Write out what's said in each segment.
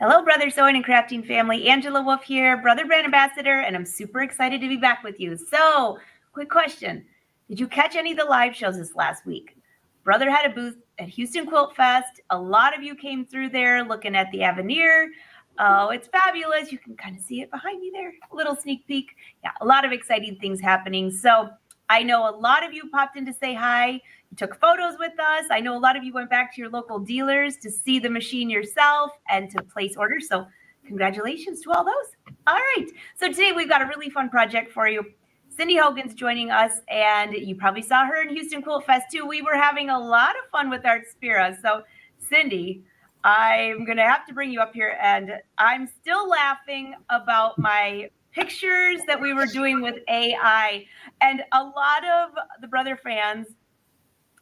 Hello, Brother Sewing and Crafting family. Angela Wolf here, Brother Brand Ambassador, and I'm super excited to be back with you. So, quick question. Did you catch any of the live shows this last week? Brother had a booth at Houston Quilt Fest. A lot of you came through there looking at the Avenir. Oh, it's fabulous. You can kind of see it behind me there. A little sneak peek. Yeah, a lot of exciting things happening. So, I know a lot of you popped in to say hi. You took photos with us. I know a lot of you went back to your local dealers to see the machine yourself and to place orders. So congratulations to all those. All right. So today we've got a really fun project for you. Cindy Hogan's joining us, and you probably saw her in Houston Quilt Fest too. We were having a lot of fun with Artspira. So Cindy, I'm going to have to bring you up here, and I'm still laughing about my pictures that we were doing with AI. And a lot of the Brother fans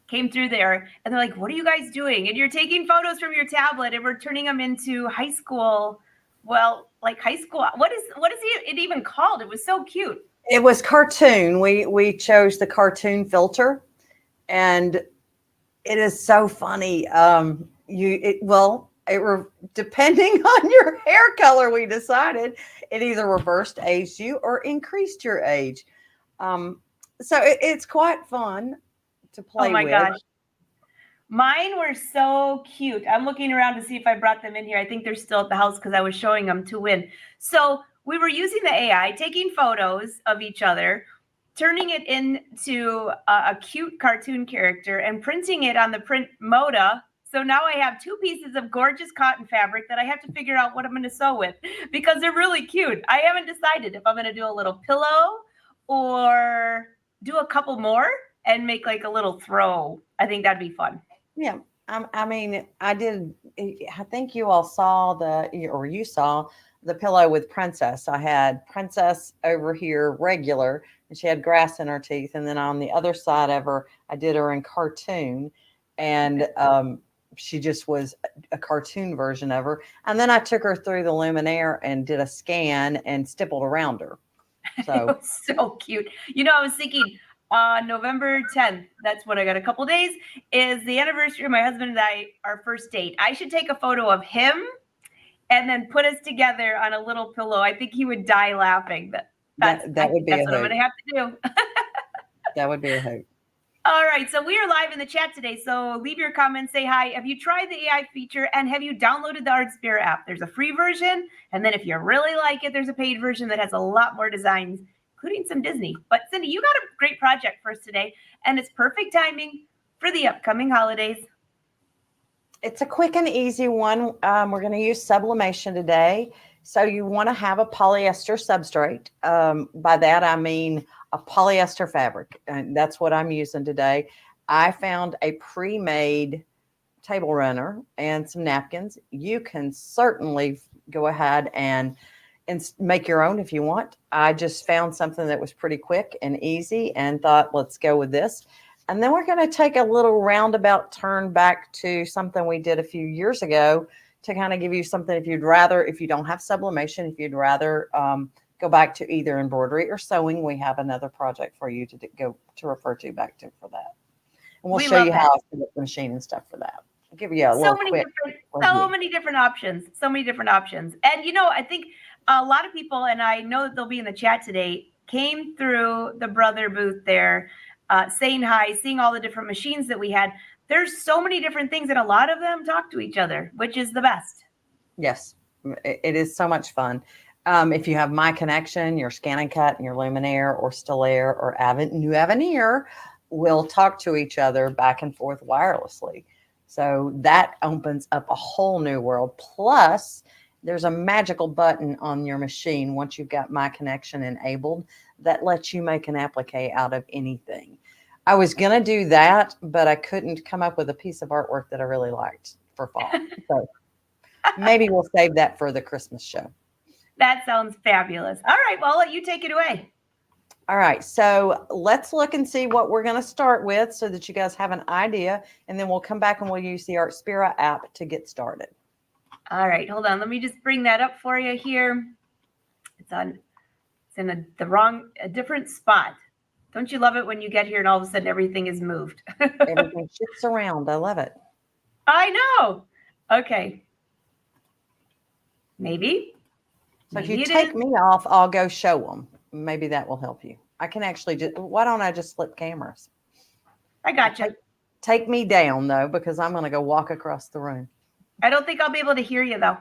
came through there and they're like, what are you guys doing? And you're taking photos from your tablet and we're turning them into high school. Well, like high school. What is it even called? It was so cute. It was cartoon. We chose the cartoon filter, and it is so funny. Depending on your hair color, we decided it either reversed aged you or increased your age. So it's quite fun to play with. Oh my gosh. Mine were so cute. I'm looking around to see if I brought them in here. I think they're still at the house because I was showing them to Win. So we were using the AI, taking photos of each other, turning it into a cute cartoon character and printing it on the print Moda. So now I have two pieces of gorgeous cotton fabric that I have to figure out what I'm going to sew with because they're really cute. I haven't decided if I'm going to do a little pillow or do a couple more and make like a little throw. I think that'd be fun. Yeah. I think you all saw you saw the pillow with Princess. I had Princess over here regular, and she had grass in her teeth. And then on the other side of her, I did her in cartoon. And she just was a cartoon version of her. And then I took her through the Luminaire and did a scan and stippled around her. So it was so cute. You know, I was thinking on November 10th, that's what I got a couple days, is the anniversary of my husband and I, our first date. I should take a photo of him and then put us together on a little pillow. I think he would die laughing. That's what I'm going to have to do. That would be a hope. All right, so we are live in the chat today, so leave your comments, say hi. Have you tried the AI feature, and have you downloaded the Artspira app? There's a free version, and then if you really like it, there's a paid version that has a lot more designs, including some Disney. But Cindy, you got a great project for us today, and it's perfect timing for the upcoming holidays. It's a quick and easy one. We're going to use sublimation today. So you want to have a polyester substrate. By that, I mean a polyester fabric. And that's what I'm using today. I found a pre-made table runner and some napkins. You can certainly go ahead and make your own if you want. I just found something that was pretty quick and easy and thought, let's go with this. And then we're going to take a little roundabout turn back to something we did a few years ago to kind of give you something if you don't have sublimation, if you'd rather go back to either embroidery or sewing, we have another project for you to refer to back to for that. And we'll show you how to put the machine and stuff for that. I'll give you so many different options. And you know, I think a lot of people, and I know that they'll be in the chat today, came through the Brother booth there, saying hi, seeing all the different machines that we had. There's so many different things, and a lot of them talk to each other, which is the best. Yes, it is so much fun. If you have My Connection, your ScanNCut, and your Luminaire or Stellaire or New Avenir will talk to each other back and forth wirelessly. So that opens up a whole new world. Plus, there's a magical button on your machine once you've got My Connection enabled that lets you make an applique out of anything. I was going to do that, but I couldn't come up with a piece of artwork that I really liked for fall. So maybe we'll save that for the Christmas show. That sounds fabulous. All right, well, I'll let you take it away. All right, so let's look and see what we're going to start with so that you guys have an idea, and then we'll come back and we'll use the Artspira app to get started. All right, hold on. Let me just bring that up for you here. It's in a different spot. Don't you love it when you get here and all of a sudden everything is moved? Everything shifts around. I love it. I know. Okay. Maybe. So if Maybe you it take is. me off, I'll go show them. Maybe that will help you. I can actually just, why don't I just flip cameras? I gotcha. Take me down though, because I'm going to go walk across the room. I don't think I'll be able to hear you though.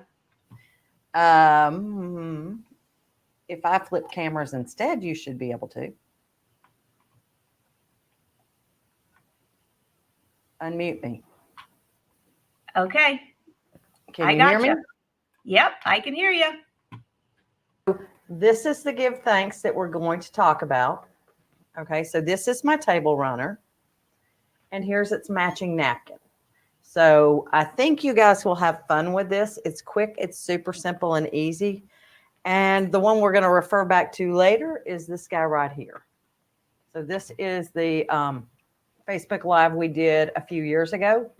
If I flip cameras instead, you should be able to. Unmute me. Okay. Can you hear me? Yep, I can hear you. This is the give thanks that we're going to talk about. Okay, so this is my table runner. And here's its matching napkin. So I think you guys will have fun with this. It's quick, it's super simple and easy. And the one we're going to refer back to later is this guy right here. So this is the Facebook Live we did a few years ago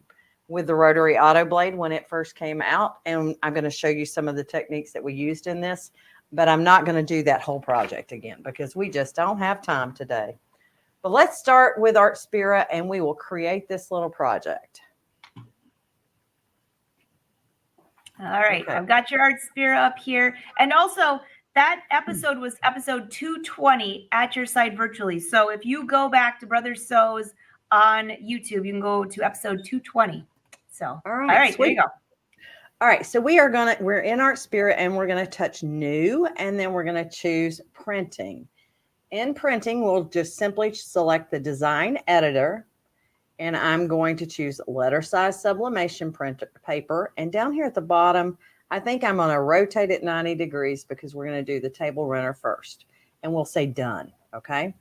with the rotary auto blade when it first came out. And I'm going to show you some of the techniques that we used in this, but I'm not going to do that whole project again because we just don't have time today. But let's start with Artspira and we will create this little project. All right, Okay. I've got your Artspira up here. And also, that episode was episode 220 at your side virtually. So if you go back to Brother Sews on YouTube, you can go to episode 220. So, all right, there you go. All right, so we're in Artspira and we're going to touch new and then we're going to choose printing. In printing, we'll just simply select the design editor and I'm going to choose letter size sublimation printer paper. And down here at the bottom, I think I'm going to rotate it 90 degrees because we're going to do the table runner first. And we'll say done, okay?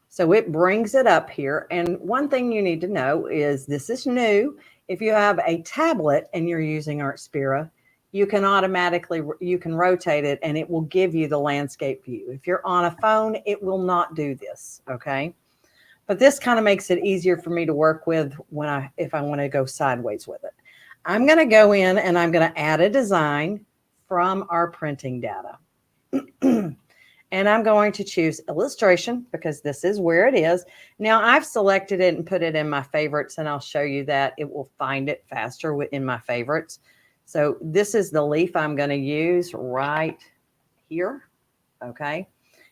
So it brings it up here. And one thing you need to know is this is new. If you have a tablet and you're using Artspira, you can rotate it and it will give you the landscape view. If you're on a phone, it will not do this, okay? But this kind of makes it easier for me to work with if I want to go sideways with it. I'm going to go in and I'm going to add a design from our printing data. And I'm going to choose illustration because this is where it is. Now I've selected it and put it in my favorites and I'll show you that it will find it faster in my favorites. So this is the leaf I'm going to use right here. Okay.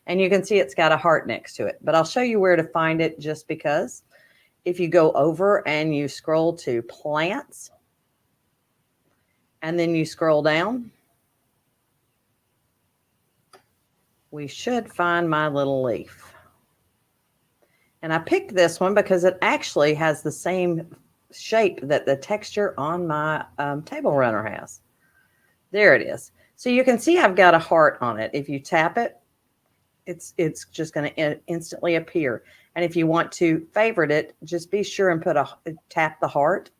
And you can see it's got a heart next to it, but I'll show you where to find it just because if you go over and you scroll to plants and then you scroll down, we should find my little leaf. And I picked this one because it actually has the same shape that the texture on my table runner has. There it is. So you can see I've got a heart on it. If you tap it, it's just going to instantly appear. And if you want to favorite it, just be sure and tap the heart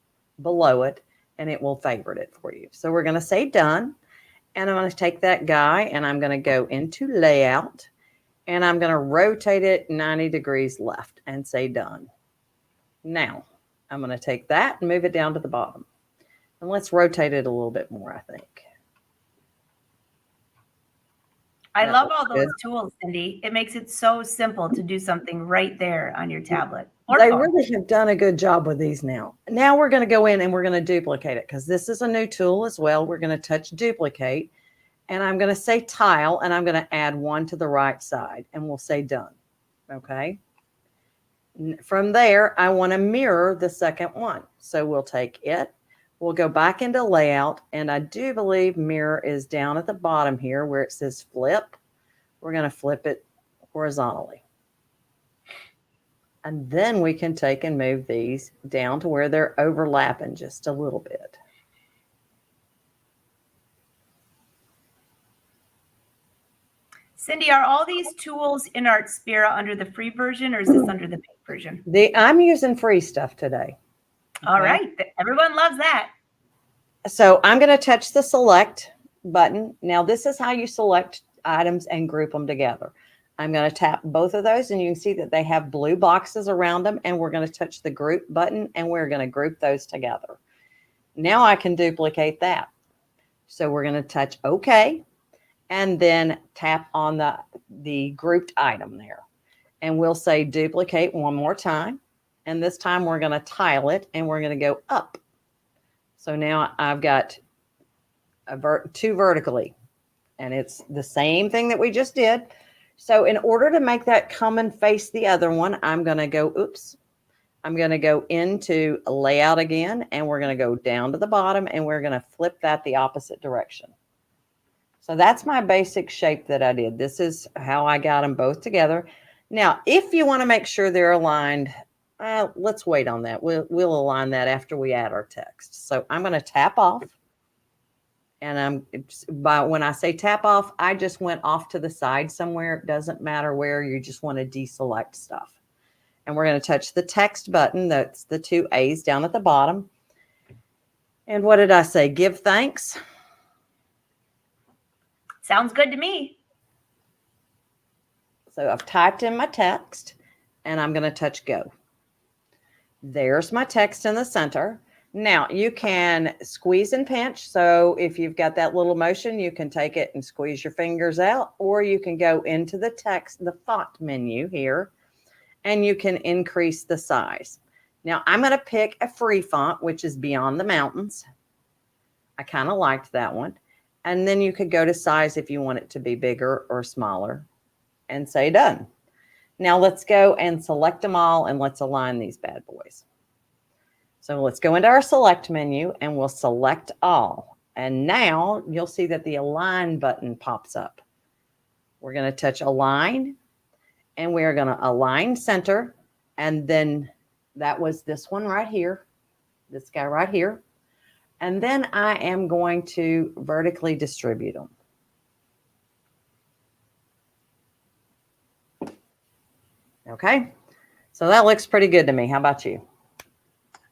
below it and it will favorite it for you. So we're going to say done. And I'm going to take that guy and I'm going to go into layout and I'm going to rotate it 90 degrees left and say done. Now I'm going to take that and move it down to the bottom. And let's rotate it a little bit more, I think. I love all those tools, Cindy. It makes it so simple to do something right there on your tablet. They really have done a good job with these now. Now we're going to go in and we're going to duplicate it because this is a new tool as well. We're going to touch duplicate and I'm going to say tile and I'm going to add one to the right side and we'll say done. Okay. From there, I want to mirror the second one. So we'll take it. We'll go back into layout and I do believe mirror is down at the bottom here where it says flip. We're going to flip it horizontally. And then we can take and move these down to where they're overlapping just a little bit. Cindy, are all these tools in Artspira under the free version or is this under the paid version? I'm using free stuff today. All right. Everyone loves that. So I'm going to touch the select button. Now this is how you select items and group them together. I'm going to tap both of those and you can see that they have blue boxes around them and we're going to touch the group button and we're going to group those together. Now I can duplicate that. So we're going to touch OK and then tap on the grouped item there. And we'll say duplicate one more time. And this time we're going to tile it and we're going to go up. So now I've got two vertically. And it's the same thing that we just did. So in order to make that come and face the other one, I'm going to go, I'm going to go into layout again, and we're going to go down to the bottom, and we're going to flip that the opposite direction. So that's my basic shape that I did. This is how I got them both together. Now, if you want to make sure they're aligned, let's wait on that. We'll align that after we add our text. So I'm going to tap off. And when I say tap off, I just went off to the side somewhere. It doesn't matter where, you just want to deselect stuff. And we're going to touch the text button. That's the two A's down at the bottom. And what did I say? Give thanks. Sounds good to me. So I've typed in my text, and I'm going to touch go. There's my text in the center. Now you can squeeze and pinch. So if you've got that little motion, you can take it and squeeze your fingers out, or you can go into the text, the font menu here, and you can increase the size. Now I'm going to pick a free font, which is Beyond the Mountains. I kind of liked that one. And then you could go to size if you want it to be bigger or smaller, and say done. Now let's go and select them all, and let's align these bad boys. So let's go into our select menu, and we'll select all. And now you'll see that the align button pops up. We're going to touch align, and we're going to align center. And then that was this one right here, this guy right here. And then I am going to vertically distribute them. Okay, so that looks pretty good to me. How about you?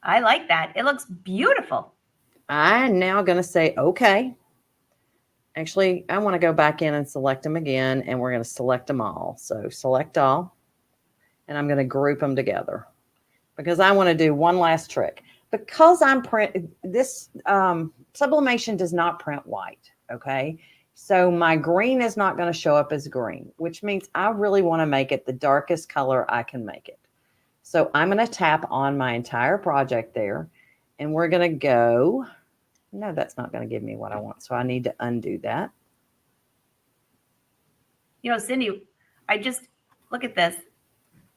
I like that. It looks beautiful. I'm now going to say, okay. Actually, I want to go back in and select them again, and we're going to select them all. So select all, and I'm going to group them together because I want to do one last trick. Because this sublimation does not print white, okay? So my green is not going to show up as green, which means I really want to make it the darkest color I can make it. So I'm going to tap on my entire project there, and we're going to go, no, that's not going to give me what I want. So I need to undo that. You know, Cindy, look at this.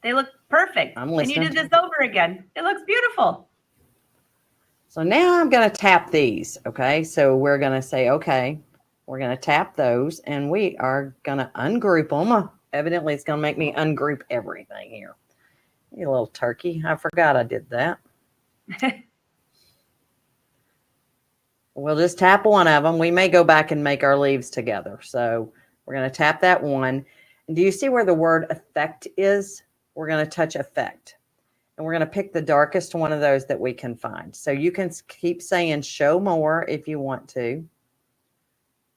They look perfect. I'm listening. Can you do this over again? It looks beautiful. So now I'm going to tap these, okay? So we're going to say, okay, we're going to tap those, and we are going to ungroup them. Evidently, it's going to make me ungroup everything here. You little turkey. I forgot I did that. We'll just tap one of them. We may go back and make our leaves together. So we're going to tap that one. And do you see where the word effect is? We're going to touch effect. And we're going to pick the darkest one of those that we can find. So you can keep saying show more if you want to.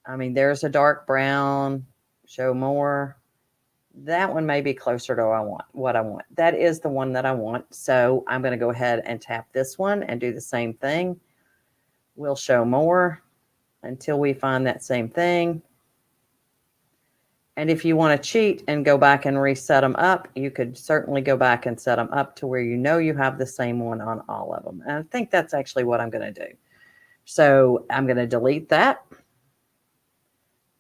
I mean, there's a dark brown, show more. That one may be closer to what I want. That is the one that I want. So I'm going to go ahead and tap this one and do the same thing. We'll show more until we find that same thing. And if you want to cheat and go back and reset them up, you could certainly go back and set them up to where you know you have the same one on all of them. And I think that's actually what I'm going to do. So I'm going to delete that.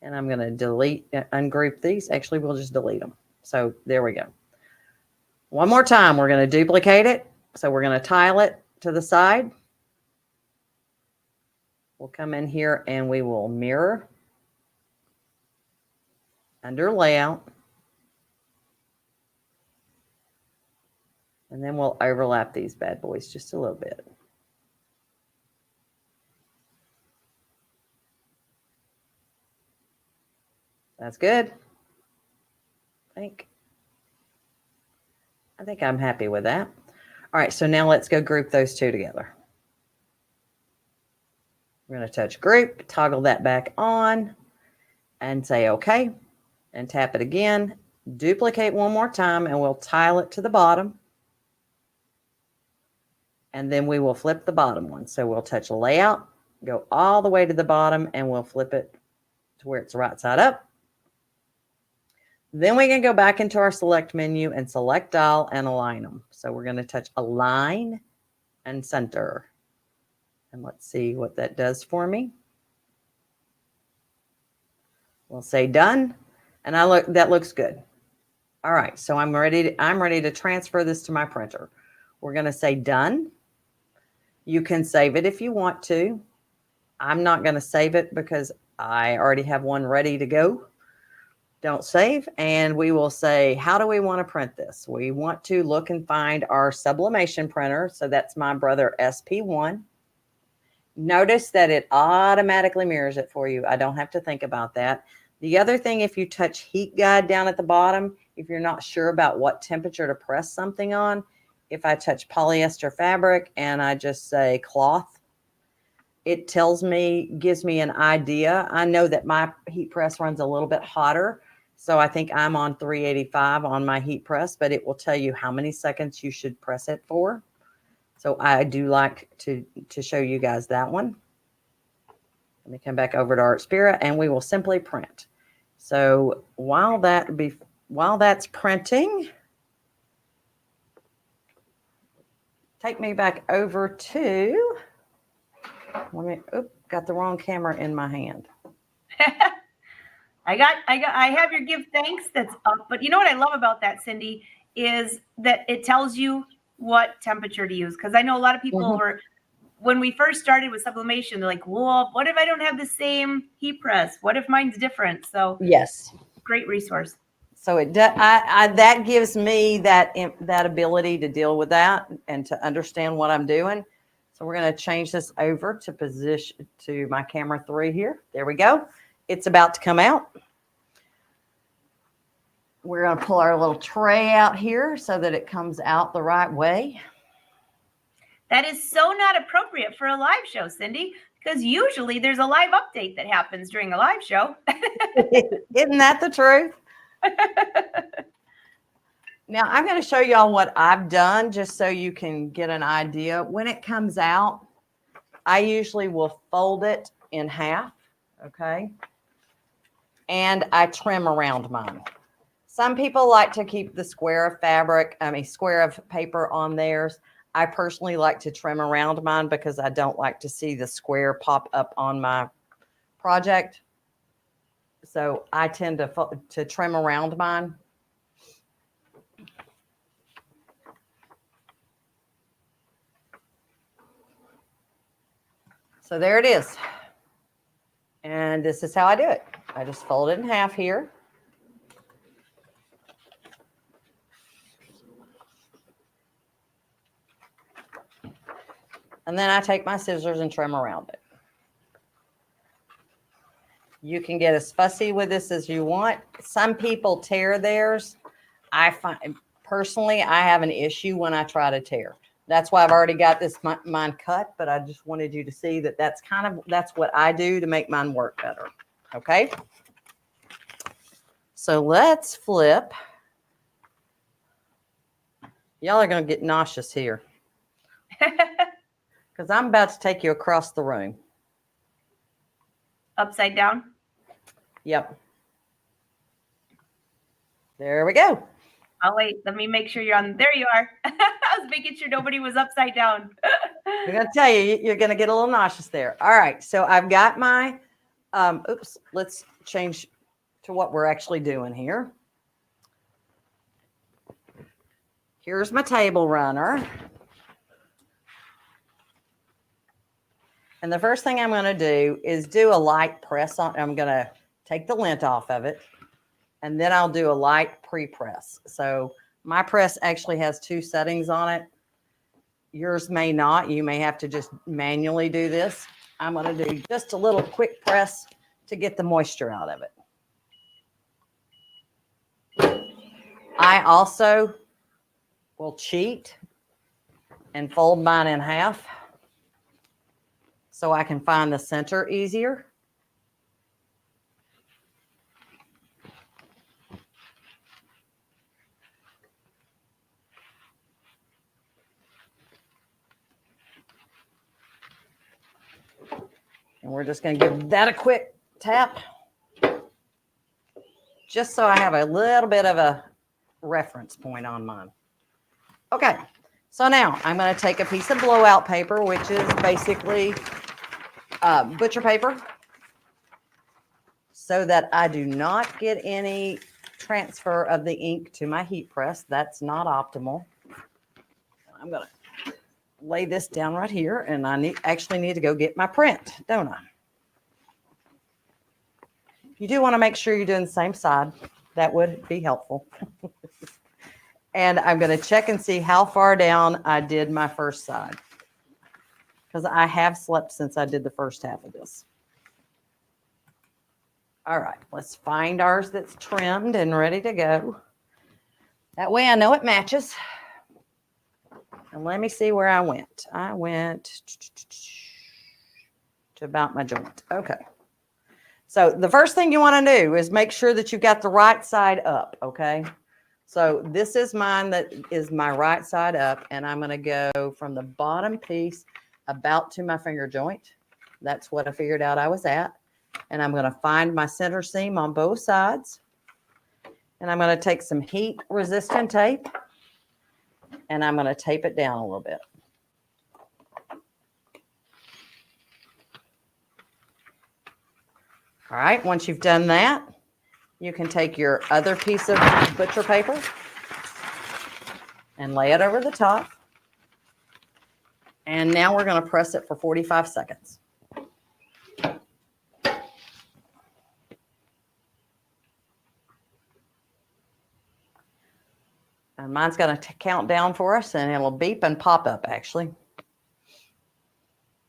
And I'm going to ungroup these. Actually, we'll just delete them. So there we go. One more time, we're going to duplicate it. So we're going to tile it to the side. We'll come in here and we will mirror under layout. And then we'll overlap these bad boys just a little bit. That's good. I think I'm happy with that. All right, so now let's go group those two together. We're going to touch group, toggle that back on, and say okay, and tap it again. Duplicate one more time, and we'll tile it to the bottom. And then we will flip the bottom one. So we'll touch layout, go all the way to the bottom, and we'll flip it to where it's right side up. Then we can go back into our select menu and select all and align them. So we're going to touch align and center. And let's see what that does for me. We'll say done. And that looks good. All right, so I'm ready to transfer this to my printer. We're going to say done. You can save it if you want to. I'm not going to save it because I already have one ready to go. Don't save. And we will say, how do we want to print this? We want to look and find our Sublimation printer. So that's my Brother SP1. Notice that it automatically mirrors it for you. I don't have to think about that. The other thing, if you touch heat guide down at the bottom, if you're not sure about what temperature to press something on, if I touch polyester fabric and I just say cloth, it tells me, gives me an idea. I know that my heat press runs a little bit hotter, so I think I'm on 385 on my heat press, but it will tell you how many seconds you should press it for. So I do like to show you guys that one. Let me come back over to Artspira and we will simply print. So while that's printing, take me back over to, got the wrong camera in my hand. I have your give thanks that's up, but you know what I love about that, Cindy, is that it tells you what temperature to use. Because I know a lot of people were, when we first started with sublimation, they're like, well, what if I don't have the same heat press? What if mine's different? So yes, great resource. So that gives me that ability to deal with that and to understand what I'm doing. So we're going to change this over to position to my camera 3 here. There we go. It's about to come out. We're going to pull our little tray out here so that it comes out the right way. That is so not appropriate for a live show, Cindy, because usually there's a live update that happens during a live show. Isn't that the truth? Now I'm going to show y'all what I've done just so you can get an idea. When it comes out, I usually will fold it in half, okay? And I trim around mine. Some people like to keep the square of paper on theirs. I personally like to trim around mine because I don't like to see the square pop up on my project. So I tend to trim around mine. So there it is. And this is how I do it. I just fold it in half here. And then I take my scissors and trim around it. You can get as fussy with this as you want. Some people tear theirs. I find personally, I have an issue when I try to tear. That's why I've already got this mine cut, but I just wanted you to see that that's what I do to make mine work better. Okay. So let's flip. Y'all are going to get nauseous here because I'm about to take you across the room. Upside down? Yep. There we go. Oh, wait. Let me make sure you're on. There you are. I was making sure nobody was upside down. I'm going to tell you, you're going to get a little nauseous there. All right. So I've got my, let's change to what we're actually doing here. Here's my table runner. And the first thing I'm going to do is do a light press on. I'm going to take the lint off of it. And then I'll do a light pre-press. So my press actually has 2 settings on it. Yours may not. You may have to just manually do this. I'm going to do just a little quick press to get the moisture out of it. I also will cheat and fold mine in half so I can find the center easier. And we're just going to give that a quick tap just so I have a little bit of a reference point on mine. Okay, so now I'm going to take a piece of blowout paper, which is basically butcher paper. so that I do not get any transfer of the ink to my heat press. That's not optimal. I'm going to lay this down right here, and I actually need to go get my print, don't I? You do want to make sure you're doing the same side. That would be helpful. And I'm going to check and see how far down I did my first side, because I have slept since I did the first half of this. All right, let's find ours that's trimmed and ready to go. That way I know it matches. And let me see where I went. I went to about my joint. Okay. So the first thing you want to do is make sure that you've got the right side up, okay? So this is mine, that is my right side up, and I'm going to go from the bottom piece about to my finger joint. That's what I figured out I was at. And I'm going to find my center seam on both sides. And I'm going to take some heat resistant tape, and I'm going to tape it down a little bit. All right, once you've done that, you can take your other piece of butcher paper and lay it over the top. And now we're going to press it for 45 seconds. And mine's going to count down for us, and it'll beep and pop up, actually.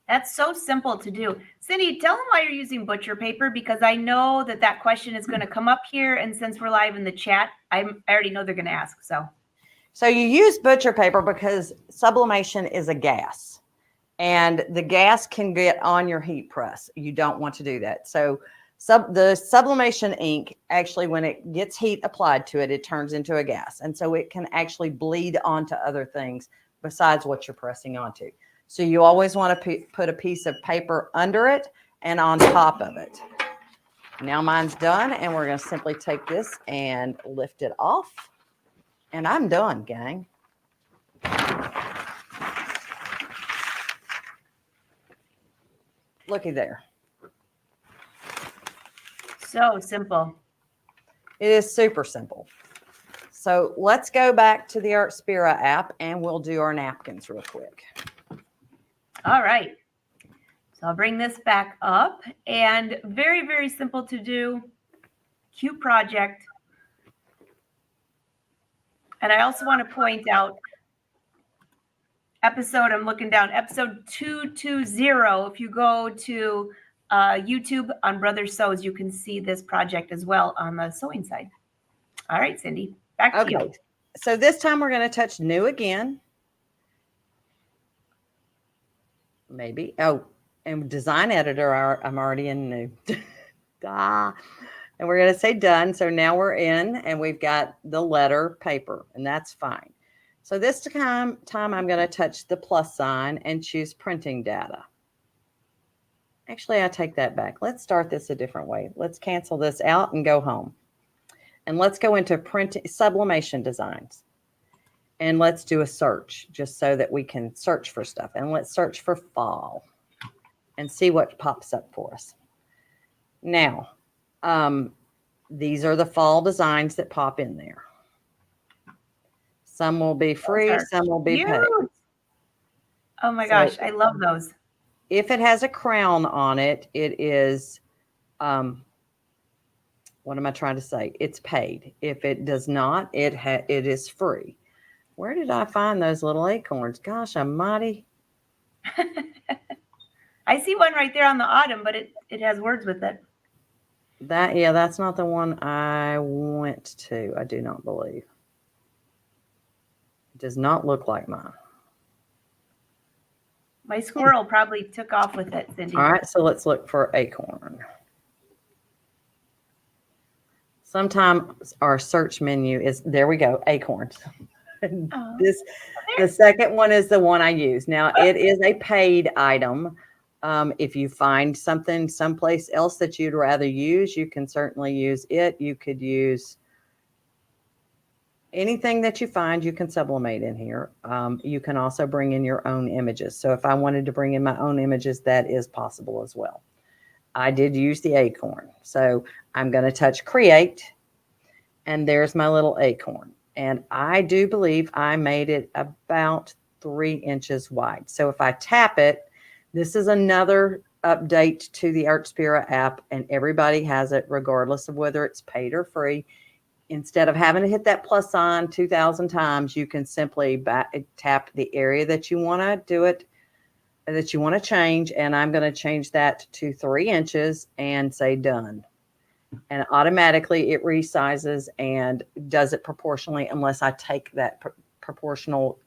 That's so simple to do. Cindy, tell them why you're using butcher paper, because I know that question is going to come up here. And since we're live in the chat, I already know they're going to ask. So you use butcher paper because sublimation is a gas, and the gas can get on your heat press. You don't want to do that. So the sublimation ink, actually, when it gets heat applied to it, it turns into a gas. And so it can actually bleed onto other things besides what you're pressing onto. So you always want to put a piece of paper under it and on top of it. Now mine's done, and we're going to simply take this and lift it off. And I'm done, gang. Looky there. So simple. It is super simple. So let's go back to the Artspira app, and we'll do our napkins real quick. All right. So I'll bring this back up, and very, very simple to do. Cute project. And I also want to point out I'm looking down, episode 220. If you go to YouTube on Brother Sews, you can see this project as well on the sewing side. All right, Cindy, back to you. So this time we're going to touch new again. Maybe. Oh, and design editor, I'm already in new. And we're going to say done. So now we're in, and we've got the letter paper, and that's fine. So this time I'm going to touch the plus sign and choose printing data. Actually, I take that back. Let's start this a different way. Let's cancel this out and go home. And let's go into sublimation designs. And let's do a search just so that we can search for stuff. And let's search for fall and see what pops up for us. Now, these are the fall designs that pop in there. Some will be free, some will be paid. Oh my gosh, I love those. If it has a crown on it, it is, what am I trying to say? It's paid. If it does not, it is free. Where did I find those little acorns? Gosh almighty. I see one right there on the autumn, but it has words with it. That's not the one I went to, I do not believe. It does not look like mine. My squirrel probably took off with it, Cindy. All right, so let's look for acorn. Sometimes our search menu is, there we go, acorns. The second one is the one I use. Now, it is a paid item. If you find something someplace else that you'd rather use, you can certainly use it. You could use anything that you find, you can sublimate in here. You can also bring in your own images. So if I wanted to bring in my own images, that is possible as well. I did use the acorn. So I'm going to touch create, and there's my little acorn. And I do believe I made it about 3 inches wide. So if I tap it, this is another update to the Artspira app, and everybody has it regardless of whether it's paid or free. Instead of having to hit that plus sign 2,000 times, you can simply tap the area that you want to do it, that you want to change. And I'm going to change that to 3 inches and say done. And automatically it resizes and does it proportionally unless I take that proportional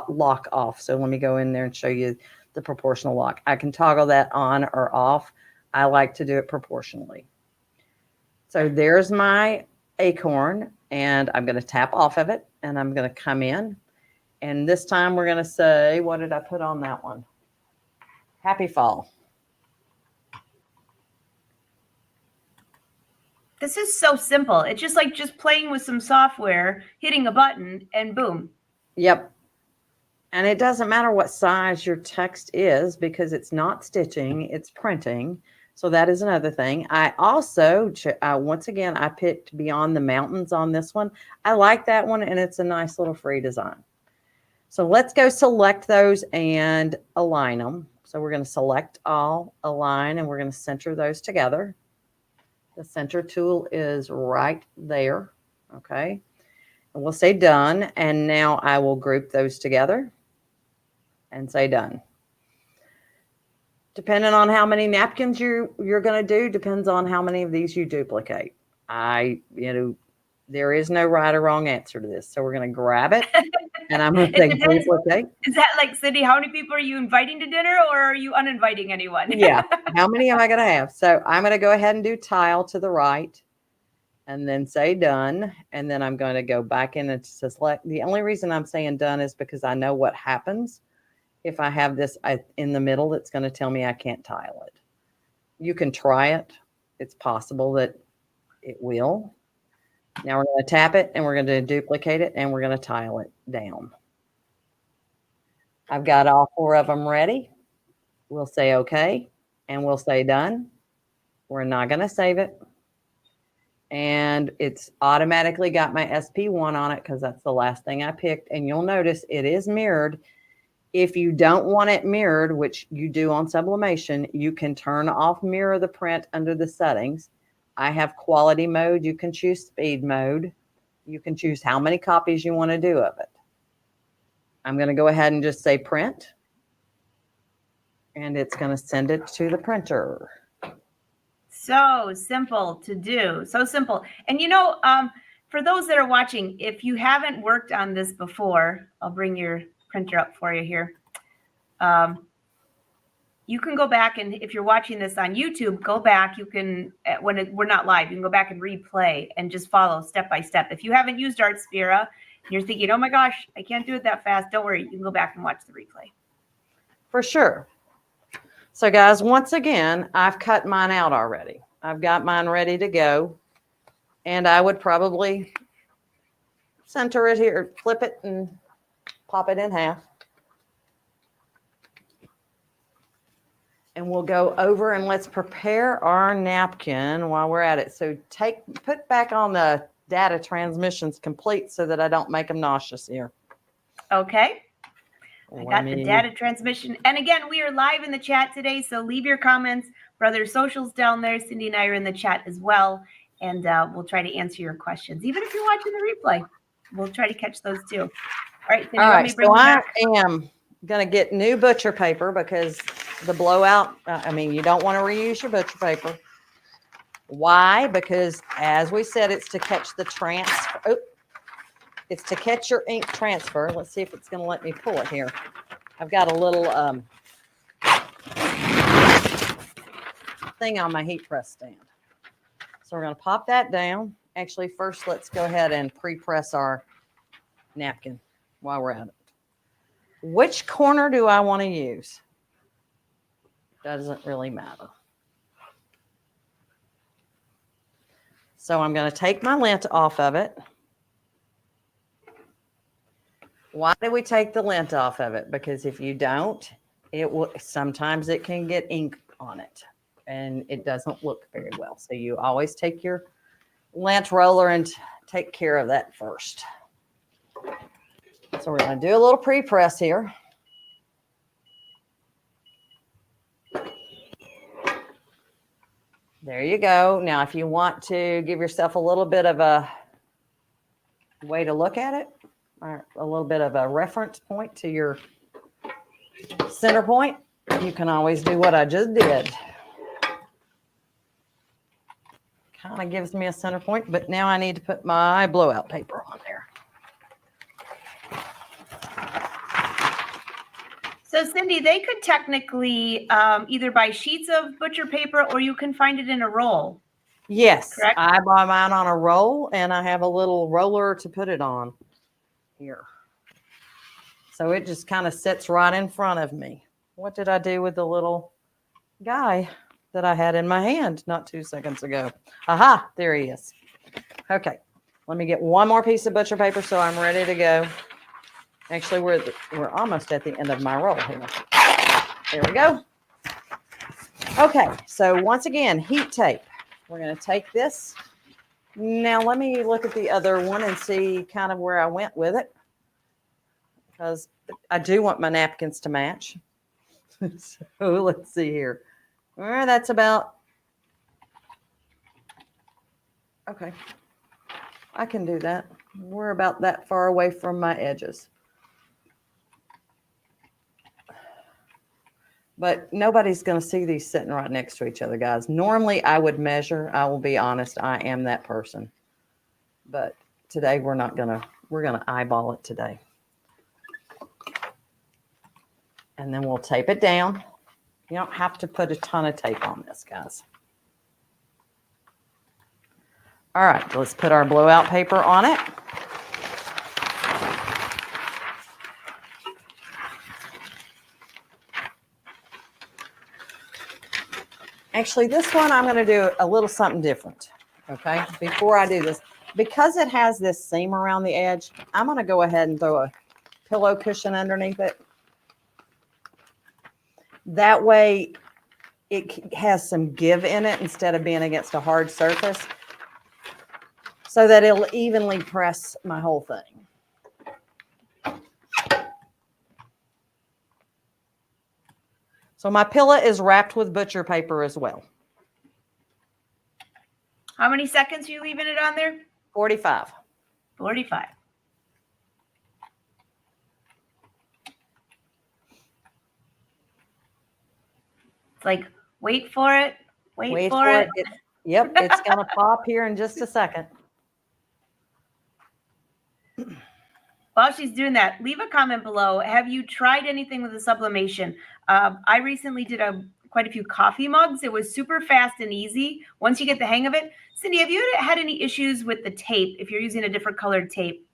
lock off. So let me go in there and show you the proportional lock. I can toggle that on or off. I like to do it proportionally. So there's my acorn, and I'm going to tap off of it, and I'm going to come in. And this time we're going to say, what did I put on that one? Happy fall. This is so simple. It's just like just playing with some software, hitting a button, and boom. Yep. And it doesn't matter what size your text is because it's not stitching, it's printing. So that is another thing. I also, once again, I picked Beyond the Mountains on this one. I like that one, and it's a nice little free design. So let's go select those and align them. So we're going to select all, align, and we're going to center those together. The center tool is right there. Okay. And we'll say done. And now I will group those together and say done. Depending on how many napkins you're going to do, depends on how many of these you duplicate. There is no right or wrong answer to this. So we're going to grab it, and I'm going to say duplicate. Is that like, Cindy, how many people are you inviting to dinner, or are you uninviting anyone? Yeah. How many am I going to have? So I'm going to go ahead and do tile to the right and then say done. And then I'm going to go back in and select. The only reason I'm saying done is because I know what happens if I have this in the middle. It's going to tell me I can't tile it. You can try it. It's possible that it will. Now we're going to tap it, and we're going to duplicate it, and we're going to tile it down. I've got all 4 of them ready. We'll say okay, and we'll say done. We're not going to save it. And it's automatically got my SP1 on it because that's the last thing I picked. And you'll notice it is mirrored. If you don't want it mirrored, which you do on Sublimation, you can turn off mirror the print under the settings. I have quality mode. You can choose speed mode. You can choose how many copies you want to do of it. I'm going to go ahead and just say print. And it's going to send it to the printer. So simple to do. So simple. And for those that are watching, if you haven't worked on this before, I'll bring your printer up for you here. You can go back, and if you're watching this on YouTube, go back. You can, we're not live, you can go back and replay and just follow step by step. If you haven't used Artspira and you're thinking, oh my gosh, I can't do it that fast, don't worry. You can go back and watch the replay. For sure. So guys, once again, I've cut mine out already. I've got mine ready to go. And I would probably center it here, flip it, and pop it in half. And we'll go over and let's prepare our napkin while we're at it. So put back on the data transmissions complete so that I don't make them nauseous here. Okay. I got the data transmission. And again, we are live in the chat today, so leave your comments. Brother Social's down there. Cindy and I are in the chat as well, and we'll try to answer your questions. Even if you're watching the replay, we'll try to catch those too. All right, Cindy, all right, so I back. am going to get new butcher paper because the blowout, you don't want to reuse your butcher paper. Why? Because as we said, it's to catch the transfer. Oh, it's to catch your ink transfer. Let's see if it's going to let me pull it here. I've got a little thing on my heat press stand. So we're going to pop that down. Actually, first, let's go ahead and pre-press our napkin while we're at it. Which corner do I want to use? Doesn't really matter. So I'm going to take my lint off of it. Why do we take the lint off of it? Because if you don't, sometimes it can get ink on it. and it doesn't look very well. So you always take your lint roller and take care of that first. So we're going to do a little pre-press here. There you go. Now, if you want to give yourself a little bit of a way to look at it, or a little bit of a reference point to your center point, you can always do what I just did. Kind of gives me a center point, but now I need to put my blowout paper on there. So Cindy, they could technically either buy sheets of butcher paper or you can find it in a roll. Yes, correct? I buy mine on a roll, and I have a little roller to put it on here. So it just kind of sits right in front of me. What did I do with the little guy that I had in my hand not 2 seconds ago? Aha, there he is. Okay, let me get one more piece of butcher paper so I'm ready to go. Actually, we're almost at the end of my roll here. There we go. Okay, so once again, heat tape. We're going to take this. Now, let me look at the other one and see kind of where I went with it, because I do want my napkins to match. So let's see here. Well, that's about, okay. I can do that. We're about that far away from my edges. But nobody's going to see these sitting right next to each other, guys. Normally, I would measure. I will be honest. I am that person. But today, we're going to eyeball it today. And then we'll tape it down. You don't have to put a ton of tape on this, guys. All right, let's put our blowout paper on it. Actually, this one, I'm going to do a little something different, okay? Before I do this, because it has this seam around the edge, I'm going to go ahead and throw a pillow cushion underneath it. That way, it has some give in it instead of being against a hard surface, so that it'll evenly press my whole thing. So my pillow is wrapped with butcher paper as well. How many seconds are you leaving it on there? 45. 45. It's like, wait for it. Wait for it. Yep, it's going to pop here in just a second. While she's doing that, leave a comment below. Have you tried anything with the sublimation? I recently did quite a few coffee mugs. It was super fast and easy once you get the hang of it. Cindy, have you had any issues with the tape if you're using a different colored tape?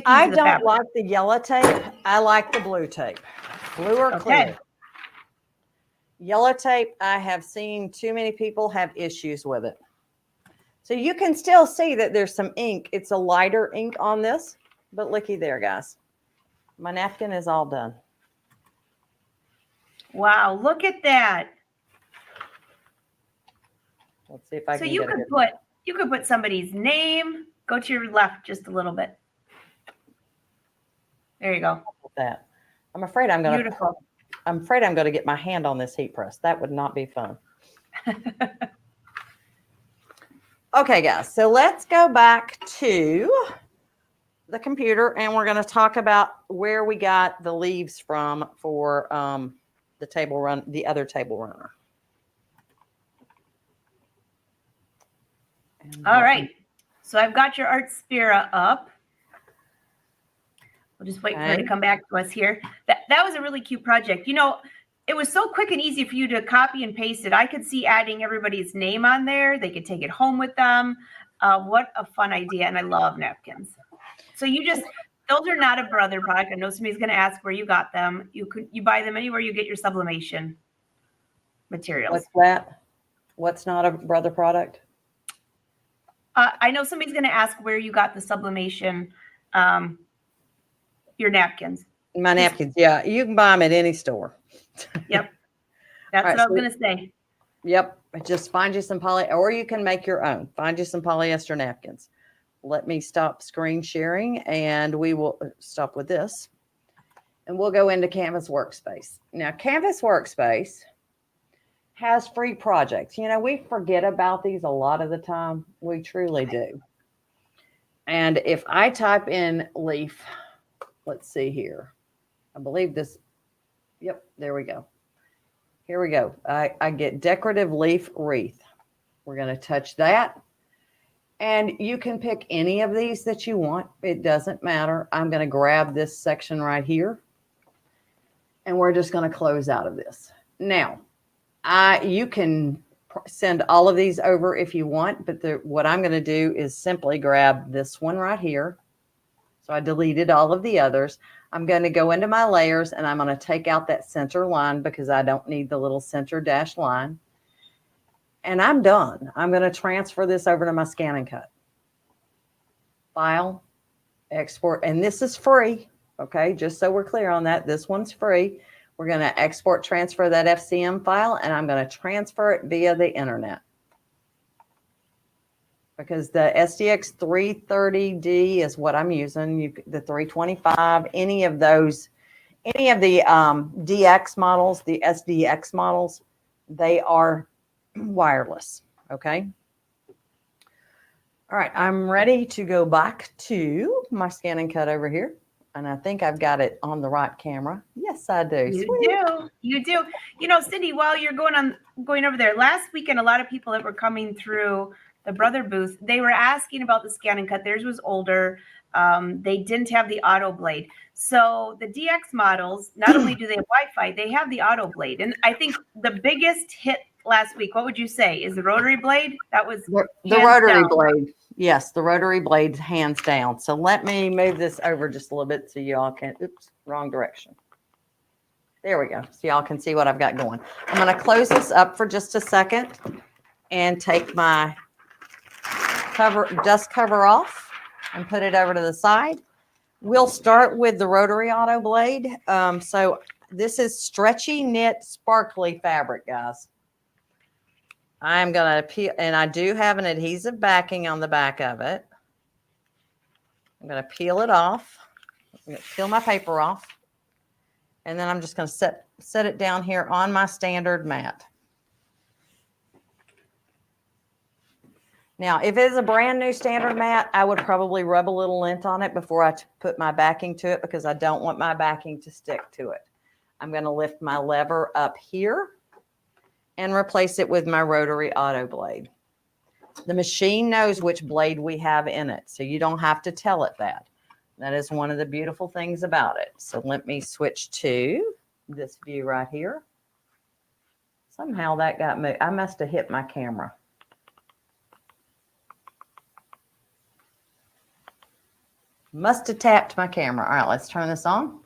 I don't like the yellow tape. I like the blue tape. Blue or clear. Yellow tape, I have seen too many people have issues with it. So you can still see that there's some ink. It's a lighter ink on this. But looky there, guys. My napkin is all done. Wow, look at that. Let's see if I can get it. So you could put somebody's name. Go to your left just a little bit. There you go. That. I'm afraid I'm going to get my hand on this heat press. That would not be fun. Okay, guys. So let's go back to the computer, and we're going to talk about where we got the leaves from for the other table runner. All right. So I've got your Artspira up. We'll just wait for her to come back to us here. That was a really cute project. You know, it was so quick and easy for you to copy and paste it. I could see adding everybody's name on there. They could take it home with them. What a fun idea. And I love napkins. So those are not a Brother product. I know somebody's going to ask where you got them. You buy them anywhere you get your sublimation materials. What's that? What's not a Brother product? I know somebody's going to ask where you got the sublimation, your napkins. My napkins, yeah. You can buy them at any store. Yep. That's what I was going to say. Yep. Just find you some or you can make your own. Find you some polyester napkins. Let me stop screen sharing and we will stop with this. And we'll go into Canvas Workspace. Now, Canvas Workspace has free projects. You know, we forget about these a lot of the time. We truly do. And if I type in leaf, let's see here. I believe this. Yep, there we go. Here we go. I get decorative leaf wreath. We're going to touch that. And you can pick any of these that you want. It doesn't matter. I'm going to grab this section right here. And we're just going to close out of this. Now, you can send all of these over if you want, but what I'm going to do is simply grab this one right here. So I deleted all of the others. I'm going to go into my layers and I'm going to take out that center line because I don't need the little center dash line. And I'm done. I'm going to transfer this over to my ScanNCut. File, export, and this is free. Okay, just so we're clear on that, this one's free. We're going to export, transfer that FCM file, and I'm going to transfer it via the internet. Because the SDX 330D is what I'm using, the 325, any of those, any of the DX models, the SDX models, they are wireless, okay? All right, I'm ready to go back to my ScanNCut over here. And I think I've got it on the right camera. Yes, I do. You do. You know, Cindy, while you're going over there, last weekend, a lot of people that were coming through the Brother booth, they were asking about the ScanNCut. Theirs was older. They didn't have the auto blade. So the DX models, not only do they have Wi-Fi, they have the auto blade. And I think the biggest hit last week, what would you say, is the rotary blade? That was the rotary blade. Yes, the rotary blade, hands down. So let me move this over just a little bit so y'all can, oops, wrong direction. There we go. So y'all can see what I've got going. I'm going to close this up for just a second and take my dust cover off and put it over to the side. We'll start with the rotary auto blade. So this is stretchy knit sparkly fabric, guys. I'm going to peel, and I do have an adhesive backing on the back of it. I'm going to peel it off. I'm going to peel my paper off. And then I'm just going to set it down here on my standard mat. Now, if it is a brand new standard mat, I would probably rub a little lint on it before I put my backing to it because I don't want my backing to stick to it. I'm going to lift my lever up here and replace it with my rotary auto blade. The machine knows which blade we have in it, so you don't have to tell it that. That is one of the beautiful things about it. So let me switch to this view right here. Somehow that got moved. I must have hit my camera. Must have tapped my camera. All right, let's turn this on.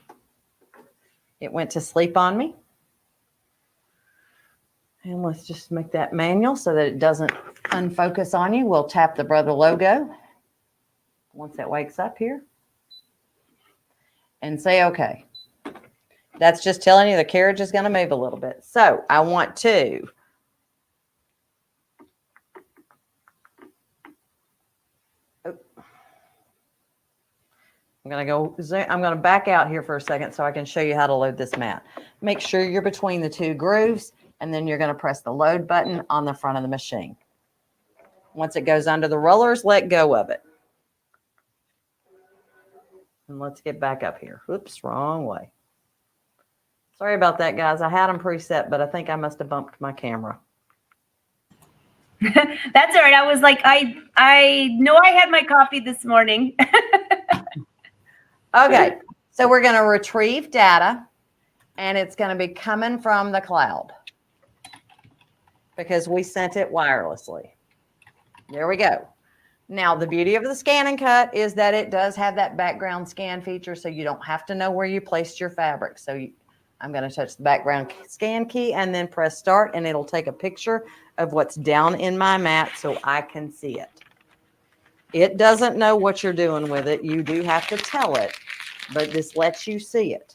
It went to sleep on me. And let's just make that manual so that it doesn't unfocus on you. We'll tap the Brother logo once it wakes up here and say, okay. That's just telling you the carriage is going to move a little bit. So I want to I'm going to back out here for a second so I can show you how to load this mat. Make sure you're between the two grooves, and then you're going to press the load button on the front of the machine. Once it goes under the rollers, let go of it. And let's get back up here. Oops, wrong way. Sorry about that, guys. I had them preset, but I think I must have bumped my camera. That's all right. I was like, I know I had my coffee this morning. Okay, so we're going to retrieve data, and it's going to be coming from the cloud because we sent it wirelessly. There we go. Now, the beauty of the ScanNCut is that it does have that background scan feature, so you don't have to know where you placed your fabric. So I'm going to touch the background scan key and then press start, and it'll take a picture of what's down in my mat so I can see it. It doesn't know what you're doing with it. You do have to tell it, but this lets you see it.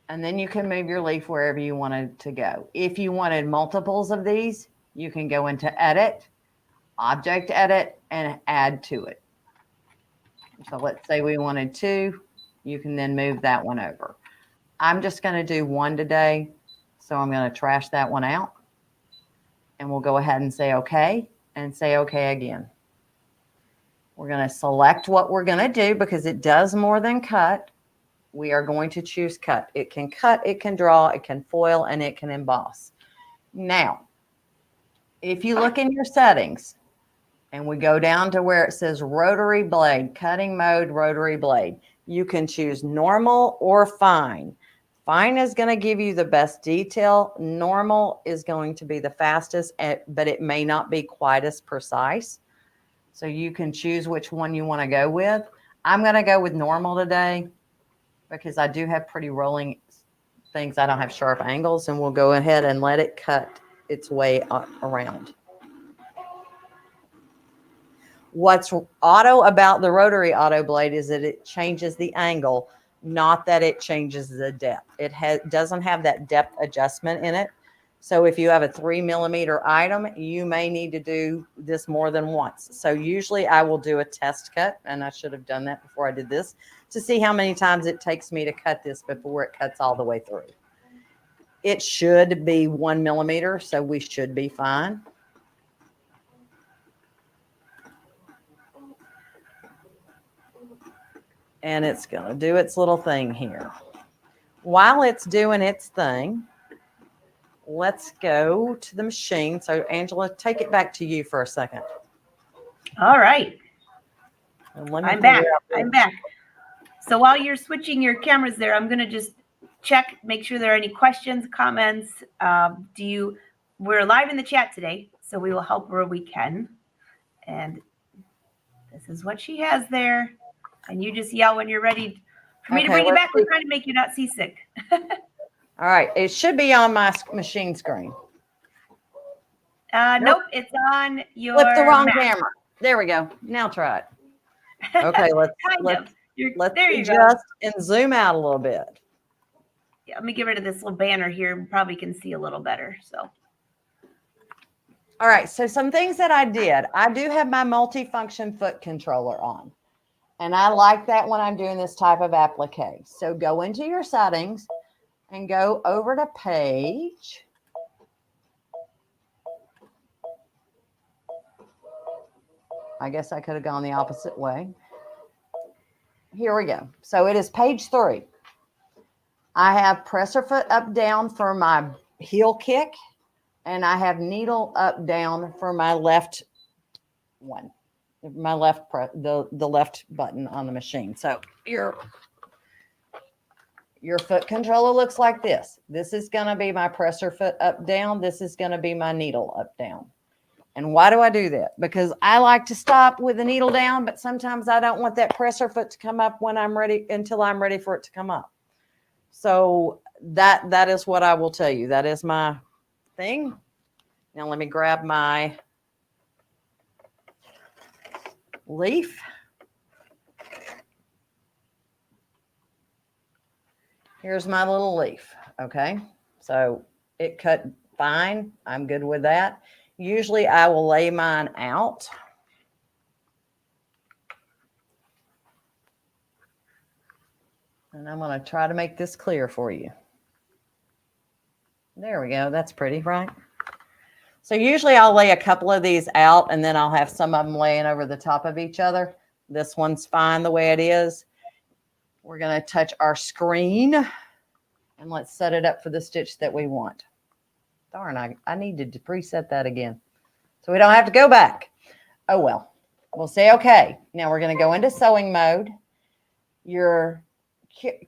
And then you can move your leaf wherever you wanted to go. If you wanted multiples of these, you can go into edit, object edit, and add to it. So let's say we wanted 2, you can then move that one over. I'm just going to do 1 today, so I'm going to trash that one out. And we'll go ahead and say okay, and say okay again. We're going to select what we're going to do because it does more than cut. We are going to choose cut. It can cut, it can draw, it can foil, and it can emboss. Now, if you look in your settings and we go down to where it says rotary blade, cutting mode, rotary blade, you can choose normal or fine. Fine is going to give you the best detail. Normal is going to be the fastest, but it may not be quite as precise. So you can choose which one you want to go with. I'm going to go with normal today because I do have pretty rolling things. I don't have sharp angles, and we'll go ahead and let it cut its way around. What's auto about the rotary auto blade is that it changes the angle, not that it changes the depth. It doesn't have that depth adjustment in it. So if you have a 3 millimeter item, you may need to do this more than once. So usually I will do a test cut, and I should have done that before I did this, to see how many times it takes me to cut this before it cuts all the way through. It should be 1 millimeter, so we should be fine. And it's going to do its little thing here. While it's doing its thing, let's go to the machine. So, Angela, take it back to you for a second. All right. I'm back. I'm back. So while you're switching your cameras there, I'm going to just check, make sure there are any questions, comments. We're live in the chat today, so we will help where we can. And this is what she has there. And you just yell when you're ready for me to bring you back. We're trying to make you not seasick. All right. It should be on my machine screen. Nope. It's on your Flip the wrong Mac. camera. There we go. Now try it. Okay. Let's adjust and zoom out a little bit. Yeah, let me get rid of this little banner here. Probably can see a little better. So. All right. So some things that I did. I do have my multifunction foot controller on. And I like that when I'm doing this type of applique. So go into your settings and go over to page. I guess I could have gone the opposite way. Here we go. So it is page 3. I have presser foot up down for my heel kick, and I have needle up down for my left one. My left the left button on the machine. So your foot controller looks like this. This is going to be my presser foot up down. This is going to be my needle up down. And why do I do that? Because I like to stop with the needle down, but sometimes I don't want that presser foot to come up when I'm ready, until I'm ready for it to come up. So that is what I will tell you. That is my thing. Now let me grab my leaf. Here's my little leaf. Okay. So it cut fine. I'm good with that. Usually I will lay mine out. And I'm going to try to make this clear for you. There we go. That's pretty, right? So usually I'll lay a couple of these out, and then I'll have some of them laying over the top of each other. This one's fine the way it is. We're going to touch our screen, and let's set it up for the stitch that we want. Darn, I needed to preset that again, so we don't have to go back. Oh, well. We'll say okay. Now we're going to go into sewing mode. Your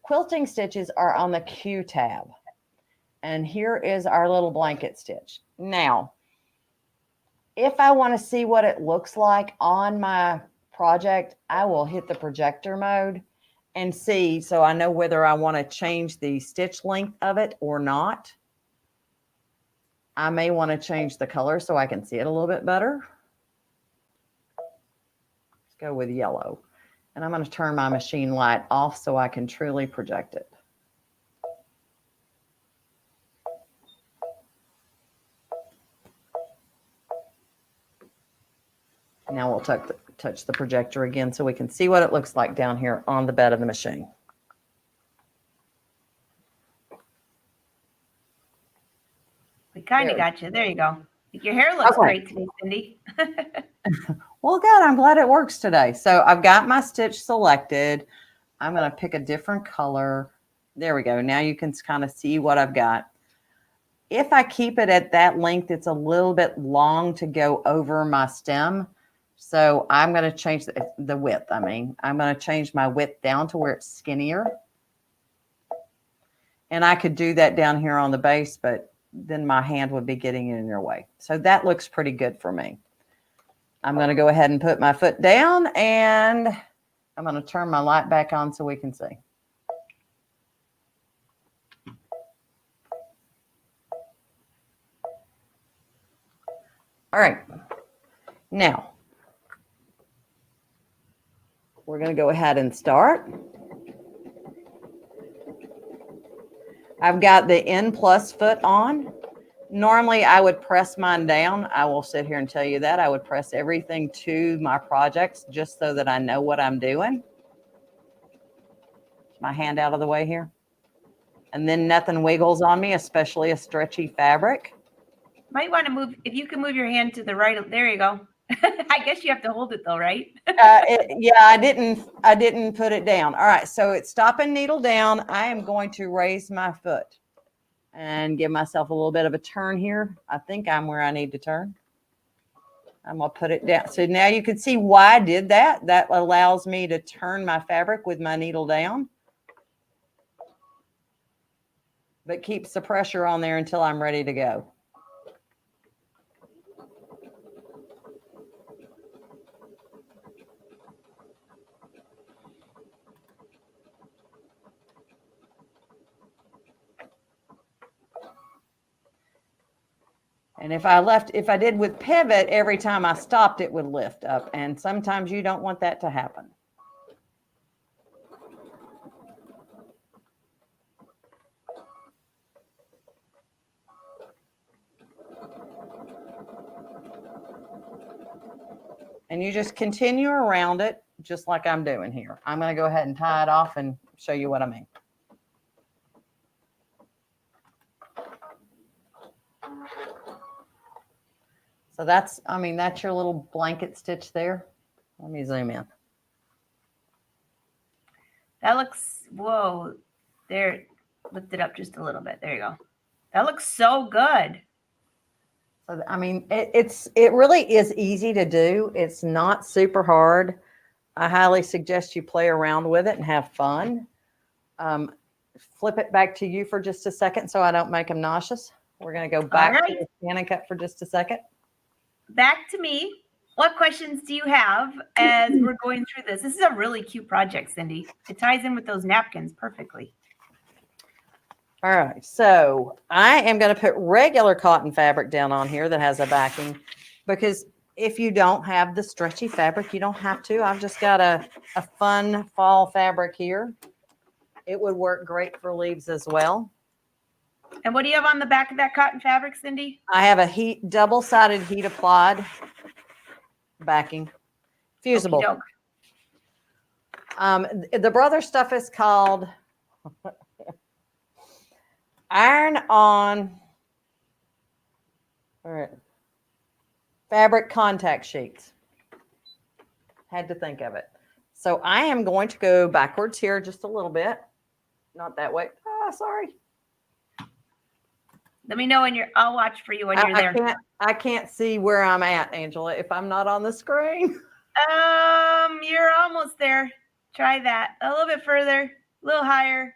quilting stitches are on the Q tab. And here is our little blanket stitch. Now, if I want to see what it looks like on my project, I will hit the projector mode and see, so I know whether I want to change the stitch length of it or not. I may want to change the color so I can see it a little bit better. Let's go with yellow. And I'm going to turn my machine light off so I can truly project it. Now we'll touch the projector again so we can see what it looks like down here on the bed of the machine. We kind of got you. There you go. Your hair looks great today, Cindy. Well, good. I'm glad it works today. So I've got my stitch selected. I'm going to pick a different color. There we go. Now you can kind of see what I've got. If I keep it at that length, it's a little bit long to go over my stem. So I'm going to change the width. I'm going to change my width down to where it's skinnier. And I could do that down here on the base, but then my hand would be getting in your way. So that looks pretty good for me. I'm going to go ahead and put my foot down, and I'm going to turn my light back on so we can see. All right. Now, we're going to go ahead and start. I've got the N+ foot on. Normally, I would press mine down. I will sit here and tell you that. I would press everything to my projects just so that I know what I'm doing. My hand out of the way here. And then nothing wiggles on me, especially a stretchy fabric. Might want to move, if you can move your hand to the right. There you go. I guess you have to hold it though, right? Yeah, I didn't put it down. All right, so it's stopping needle down. I am going to raise my foot and give myself a little bit of a turn here. I think I'm where I need to turn. I'm going to put it down. So now you can see why I did that. That allows me to turn my fabric with my needle down, but keeps the pressure on there until I'm ready to go. And if I did with pivot, every time I stopped, it would lift up. And sometimes you don't want that to happen. And you just continue around it, just like I'm doing here. I'm going to go ahead and tie it off and show you what I mean. So that's your little blanket stitch there. Let me zoom in. That looks, whoa, there, lift it up just a little bit. There you go. That looks so good. So, it really is easy to do. It's not super hard. I highly suggest you play around with it and have fun. Flip it back to you for just a second so I don't make them nauseous. We're going to go back to the ScanNCut for just a second. Back to me. What questions do you have as we're going through this? This is a really cute project, Cindy. It ties in with those napkins perfectly. All right, so I am going to put regular cotton fabric down on here that has a backing, because if you don't have the stretchy fabric, you don't have to. I've just got a fun fall fabric here. It would work great for leaves as well. And what do you have on the back of that cotton fabric, Cindy? I have a double-sided heat applied backing, fusible. The brother stuff is called iron-on fabric contact sheets. Had to think of it. So I am going to go backwards here just a little bit. Not that way. Oh, sorry. Let me know when I'll watch for you when you're there. I can't see where I'm at, Angela, if I'm not on the screen. You're almost there. Try that. A little bit further, a little higher.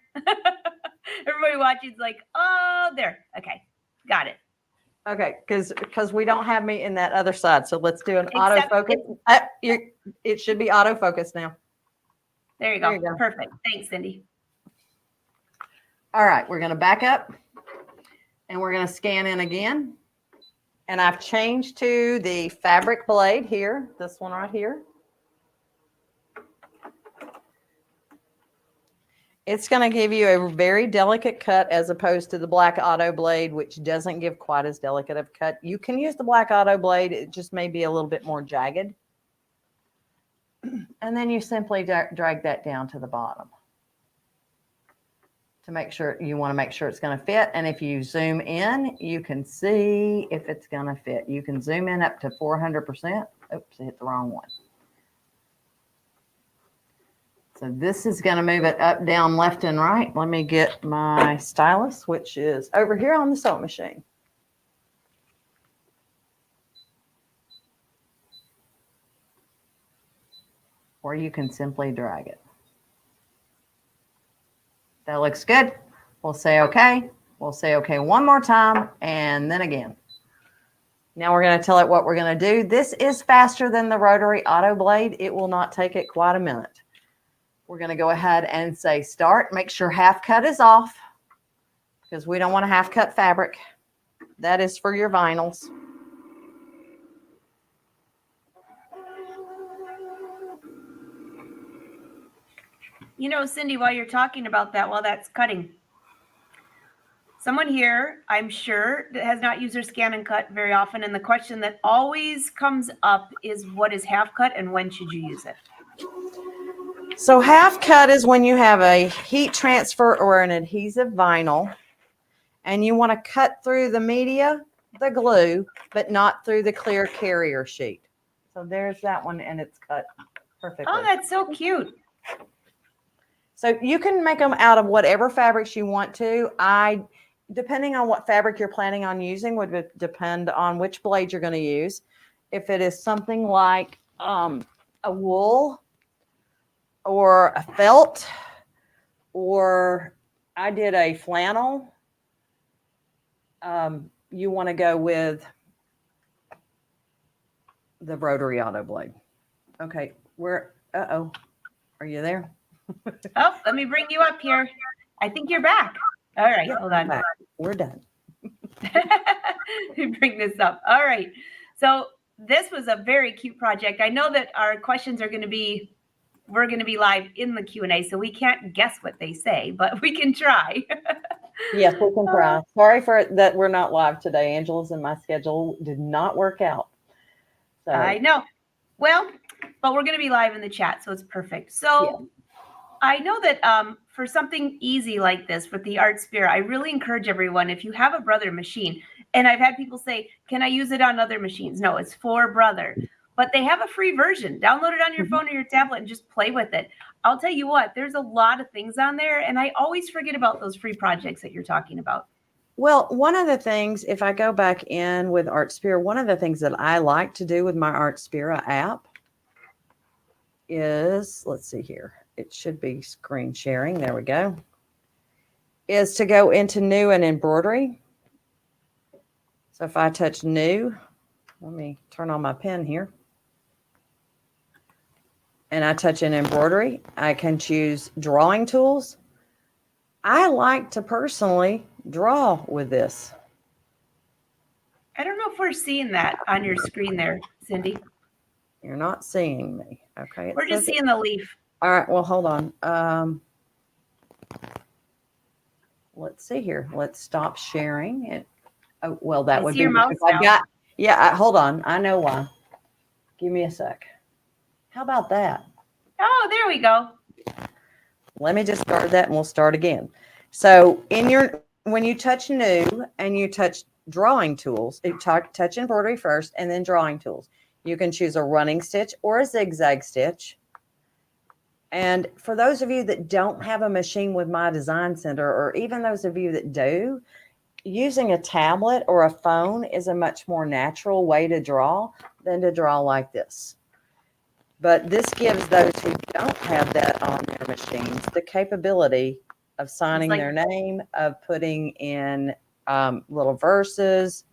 Everybody watching is like, oh, there. Okay. Got it. Okay, because we don't have me in that other side. So let's do an autofocus. It should be autofocus now. There you go. Perfect. Thanks, Cindy. All right, we're going to back up and we're going to scan in again. And I've changed to the fabric blade here, this one right here. It's going to give you a very delicate cut as opposed to the black auto blade, which doesn't give quite as delicate of a cut. You can use the black auto blade. It just may be a little bit more jagged. And then you simply drag that down to the bottom to make sure, you want to make sure it's going to fit. And if you zoom in, you can see if it's going to fit. You can zoom in up to 400%. Oops, I hit the wrong one. So this is going to move it up, down, left, and right. Let me get my stylus, which is over here on the sewing machine. Or you can simply drag it. That looks good. We'll say okay. We'll say okay one more time, and then again. Now we're going to tell it what we're going to do. This is faster than the rotary auto blade. It will not take it quite a minute. We're going to go ahead and say start. Make sure half cut is off because we don't want a half cut fabric. That is for your vinyls. You know, Cindy, while you're talking about that, while that's cutting, someone here, I'm sure, that has not used their ScanNCut very often, and the question that always comes up is what is half cut and when should you use it? So half cut is when you have a heat transfer or an adhesive vinyl and you want to cut through the media, the glue, but not through the clear carrier sheet. So there's that one, and it's cut perfectly. Oh, that's so cute. So you can make them out of whatever fabrics you want to. Depending on what fabric you're planning on using would depend on which blade you're going to use. If it is something like a wool or a felt, or I did a flannel, you want to go with the rotary auto blade. Okay, uh-oh, are you there? Oh, let me bring you up here. I think you're back. All right, hold on. We're done. Let me bring this up. All right. So this was a very cute project. I know that our questions are going to be, we're going to be live in the Q&A, so we can't guess what they say, but we can try. Yes, we can try. Sorry for that we're not live today. Angela's and my schedule did not work out. So. I know. Well, but we're going to be live in the chat, so it's perfect. So yeah. I know that for something easy like this with the Artspira, I really encourage everyone, if you have a Brother machine, and I've had people say, can I use it on other machines? No, it's for Brother. But they have a free version. Download it on your phone or your tablet and just play with it. I'll tell you what, there's a lot of things on there, and I always forget about those free projects that you're talking about. Well, one of the things, if I go back in with Artspira, one of the things that I like to do with my Artspira app is, let's see here. It should be screen sharing. There we go. Is to go into new and embroidery. So if I touch new, let me turn on my pen here. And I touch in embroidery, I can choose drawing tools. I like to personally draw with this. I don't know if we're seeing that on your screen there, Cindy. You're not seeing me. Okay. We're just seeing the leaf. All right. Well, hold on. Let's see here. Let's stop sharing it. Oh, well, that would be your mouse now. Hold on. I know why. Give me a sec. How about that? Oh, there we go. Let me just start that and we'll start again. So when you touch new and you touch drawing tools, you touch embroidery first and then drawing tools. You can choose a running stitch or a zigzag stitch. And for those of you that don't have a machine with My Design Center, or even those of you that do, using a tablet or a phone is a much more natural way to draw than to draw like this. But this gives those who don't have that on their machines the capability of signing their name, of putting in little verses.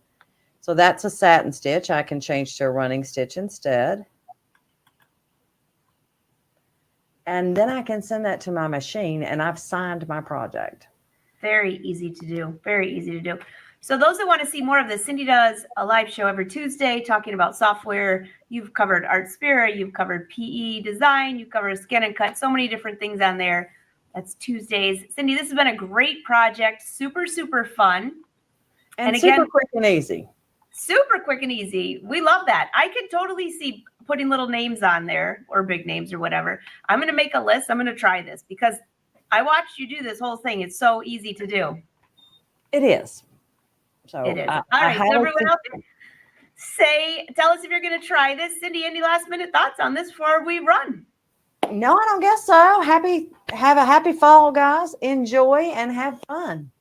So that's a satin stitch. I can change to a running stitch instead. And then I can send that to my machine and I've signed my project. Very easy to do. Very easy to do. So those that want to see more of this, Cindy does a live show every Tuesday talking about software. You've covered Artspira, you've covered PE design, you've covered ScanNCut, so many different things on there. That's Tuesdays. Cindy, this has been a great project. Super, super fun. And again, super quick and easy. Super quick and easy. We love that. I could totally see putting little names on there or big names or whatever. I'm going to make a list. I'm going to try this because I watched you do this whole thing. It's so easy to do. It is. So It is. All right. So everyone out there, tell us if you're going to try this. Cindy, any last minute thoughts on this before we run? No, I don't guess so. Have a happy fall, guys. Enjoy and have fun.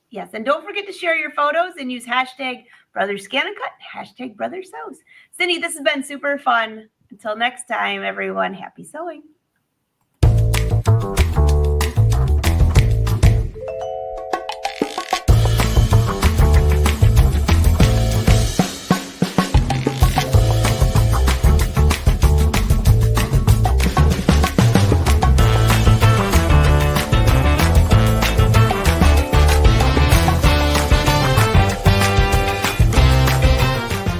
Yes. And don't forget to share your photos and use hashtag #ScanNCut, hashtag #BrotherSews. Cindy, this has been super fun. Until next time, everyone, happy sewing.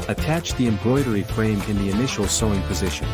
Attach the embroidery frame in the initial sewing position.